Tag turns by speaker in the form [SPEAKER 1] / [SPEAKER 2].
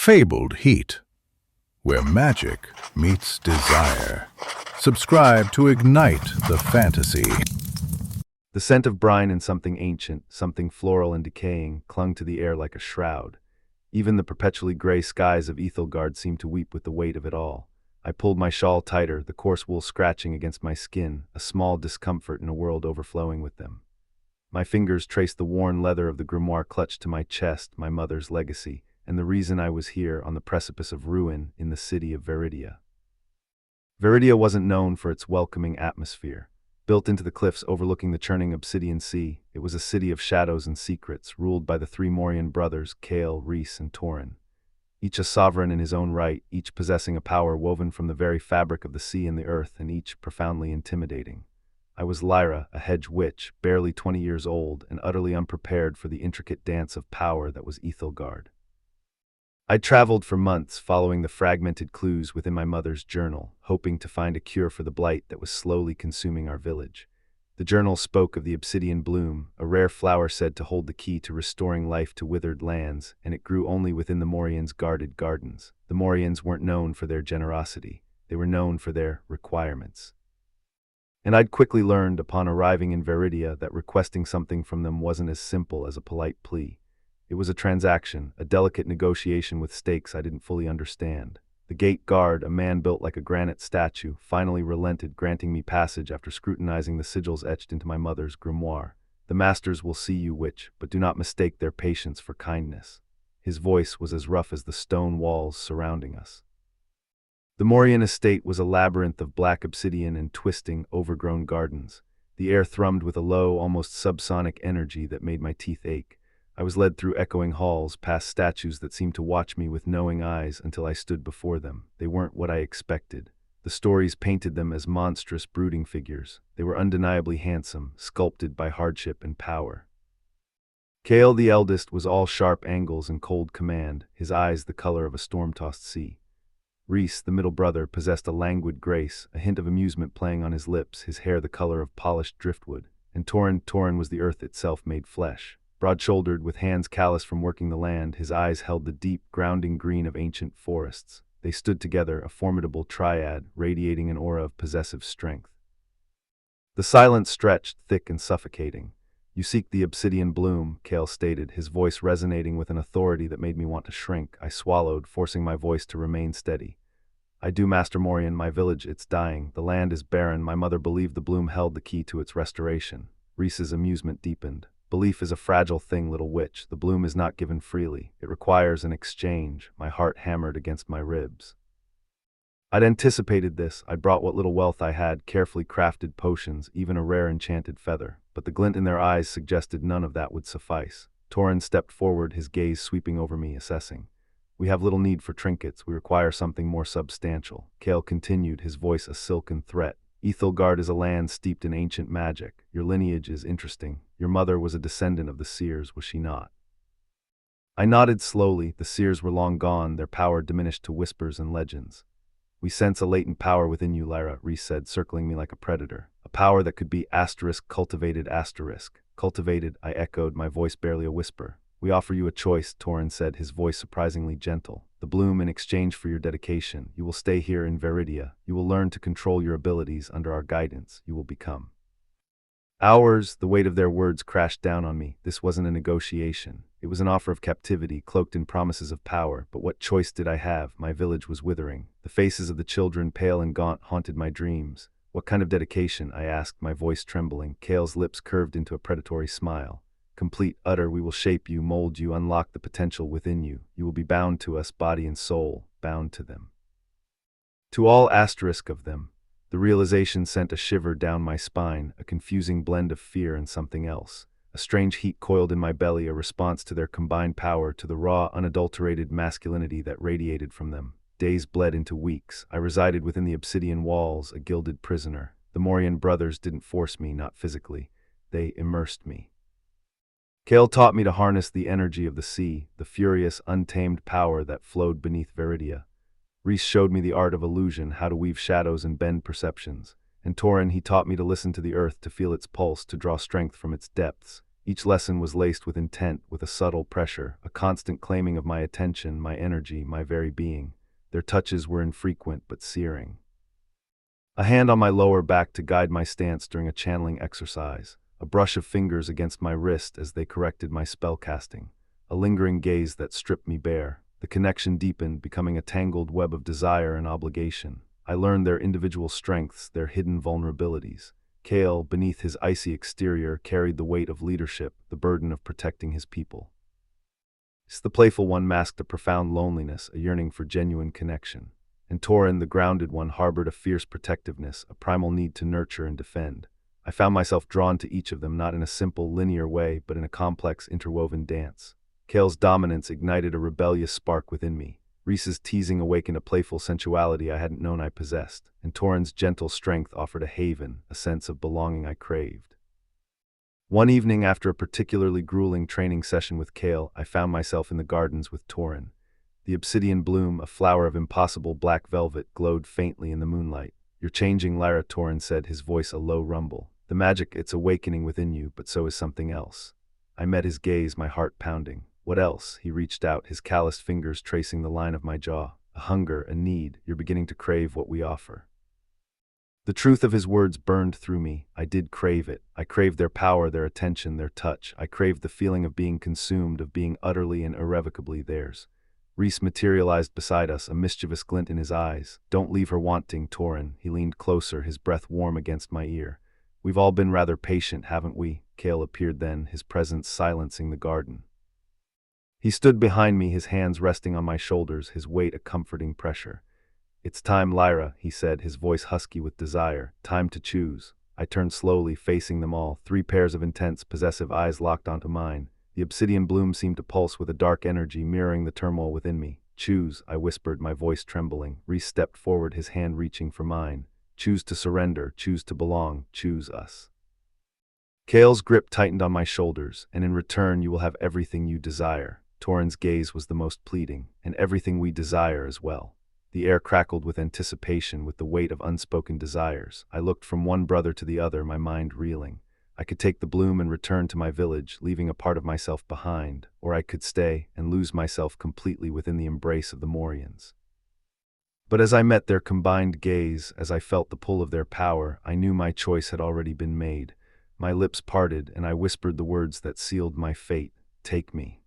[SPEAKER 1] fabled heat, where magic meets desire. Subscribe to ignite the fantasy.
[SPEAKER 2] The scent of brine and something ancient, something floral and decaying, clung to the air like a shroud. Even the perpetually gray skies of Ethelgard seemed to weep with the weight of it all. I pulled my shawl tighter, the coarse wool scratching against my skin, a small discomfort in a world overflowing with them. My fingers traced the worn leather of the grimoire clutched to my chest, my mother's legacy, and the reason I was here on the precipice of ruin in the city of Veridia. Veridia wasn't known for its welcoming atmosphere. Built into the cliffs overlooking the churning Obsidian Sea, it was a city of shadows and secrets, ruled by the three Morian brothers, Cale, Rhys, and Torin. Each a sovereign in his own right, each possessing a power woven from the very fabric of the sea and the earth, and each profoundly intimidating. I was Lyra, a hedge witch, barely 20 years old, and utterly unprepared for the intricate dance of power that was Ethelgard. I'd traveled for months, following the fragmented clues within my mother's journal, hoping to find a cure for the blight that was slowly consuming our village. The journal spoke of the obsidian bloom, a rare flower said to hold the key to restoring life to withered lands, and it grew only within the Morians' guarded gardens. The Morians weren't known for their generosity, they were known for their requirements. And I'd quickly learned, upon arriving in Veridia, that requesting something from them wasn't as simple as a polite plea. It was a transaction, a delicate negotiation with stakes I didn't fully understand. The gate guard, a man built like a granite statue, finally relented, granting me passage after scrutinizing the sigils etched into my mother's grimoire. "The masters will see you, witch, but do not mistake their patience for kindness." His voice was as rough as the stone walls surrounding us. The Morian estate was a labyrinth of black obsidian and twisting, overgrown gardens. The air thrummed with a low, almost subsonic energy that made my teeth ache. I was led through echoing halls, past statues that seemed to watch me with knowing eyes until I stood before them. They weren't what I expected. The stories painted them as monstrous, brooding figures. They were undeniably handsome, sculpted by hardship and power. Cale, the eldest, was all sharp angles and cold command, his eyes the color of a storm-tossed sea. Rhys, the middle brother, possessed a languid grace, a hint of amusement playing on his lips, his hair the color of polished driftwood. And Torin was the earth itself made flesh. Broad-shouldered, with hands calloused from working the land, his eyes held the deep, grounding green of ancient forests. They stood together, a formidable triad, radiating an aura of possessive strength. The silence stretched, thick and suffocating. "You seek the obsidian bloom," Cale stated, his voice resonating with an authority that made me want to shrink. I swallowed, forcing my voice to remain steady. "I do, Master Morian. My village, it's dying. The land is barren. My mother believed the bloom held the key to its restoration." Rhys's amusement deepened. "Belief is a fragile thing, little witch. The bloom is not given freely. It requires an exchange." My heart hammered against my ribs. I'd anticipated this. I'd brought what little wealth I had, carefully crafted potions, even a rare enchanted feather. But the glint in their eyes suggested none of that would suffice. Torin stepped forward, his gaze sweeping over me, assessing. "We have little need for trinkets. We require something more substantial." Cale continued, his voice a silken threat. "Ethelgard is a land steeped in ancient magic. Your lineage is interesting. Your mother was a descendant of the seers, was she not?" I nodded slowly. The seers were long gone, their power diminished to whispers and legends. "We sense a latent power within you, Lyra," Rhys said, circling me like a predator. "A power that could be cultivated. Cultivated," I echoed, my voice barely a whisper. "We offer you a choice," Torin said, his voice surprisingly gentle. "The bloom in exchange for your dedication. You will stay here in Veridia. You will learn to control your abilities under our guidance. You will become ours." The weight of their words crashed down on me. This wasn't a negotiation. It was an offer of captivity, cloaked in promises of power. But what choice did I have? My village was withering. The faces of the children, pale and gaunt, haunted my dreams. "What kind of dedication?" I asked, my voice trembling. Cale's lips curved into a predatory smile. "Complete, utter. We will shape you, mold you, unlock the potential within you. You will be bound to us, body and soul, bound to them. To all asterisk of them." The realization sent a shiver down my spine, a confusing blend of fear and something else. A strange heat coiled in my belly, a response to their combined power, to the raw, unadulterated masculinity that radiated from them. Days bled into weeks. I resided within the obsidian walls, a gilded prisoner. The Morian brothers didn't force me, not physically. They immersed me. Cale taught me to harness the energy of the sea, the furious, untamed power that flowed beneath Veridia. Rhys showed me the art of illusion, how to weave shadows and bend perceptions. And Torin, he taught me to listen to the earth, to feel its pulse, to draw strength from its depths. Each lesson was laced with intent, with a subtle pressure, a constant claiming of my attention, my energy, my very being. Their touches were infrequent but searing. A hand on my lower back to guide my stance during a channeling exercise, a brush of fingers against my wrist as they corrected my spell casting, a lingering gaze that stripped me bare. The connection deepened, becoming a tangled web of desire and obligation. I learned their individual strengths, their hidden vulnerabilities. Kale, beneath his icy exterior, carried the weight of leadership, the burden of protecting his people. The playful one masked a profound loneliness, a yearning for genuine connection. And Torin, the grounded one, harbored a fierce protectiveness, a primal need to nurture and defend. I found myself drawn to each of them, not in a simple, linear way, but in a complex, interwoven dance. Kale's dominance ignited a rebellious spark within me. Reese's teasing awakened a playful sensuality I hadn't known I possessed, and Torin's gentle strength offered a haven, a sense of belonging I craved. One evening, after a particularly grueling training session with Kale, I found myself in the gardens with Torin. The obsidian bloom, a flower of impossible black velvet, glowed faintly in the moonlight. "You're changing, Lyra," Torin said, his voice a low rumble. "The magic, it's awakening within you, but so is something else." I met his gaze, my heart pounding. "What else?" He reached out, his calloused fingers tracing the line of my jaw. "A hunger, a need. You're beginning to crave what we offer." The truth of his words burned through me. I did crave it. I craved their power, their attention, their touch. I craved the feeling of being consumed, of being utterly and irrevocably theirs. Reese materialized beside us, a mischievous glint in his eyes. "Don't leave her wanting, Torin." He leaned closer, his breath warm against my ear. "We've all been rather patient, haven't we?" Kale appeared then, his presence silencing the garden. He stood behind me, his hands resting on my shoulders, his weight a comforting pressure. "It's time, Lyra," he said, his voice husky with desire. "Time to choose." I turned slowly, facing them all, 3 pairs of intense, possessive eyes locked onto mine. The obsidian bloom seemed to pulse with a dark energy, mirroring the turmoil within me. "Choose," I whispered, my voice trembling. Reese stepped forward, his hand reaching for mine. "Choose to surrender, choose to belong, choose us." Kale's grip tightened on my shoulders, "And in return you will have everything you desire." Torin's gaze was the most pleading, "And everything we desire as well." The air crackled with anticipation, with the weight of unspoken desires. I looked from one brother to the other, my mind reeling. I could take the bloom and return to my village, leaving a part of myself behind, or I could stay and lose myself completely within the embrace of the Morians. But as I met their combined gaze, as I felt the pull of their power, I knew my choice had already been made. My lips parted, and I whispered the words that sealed my fate: "Take me."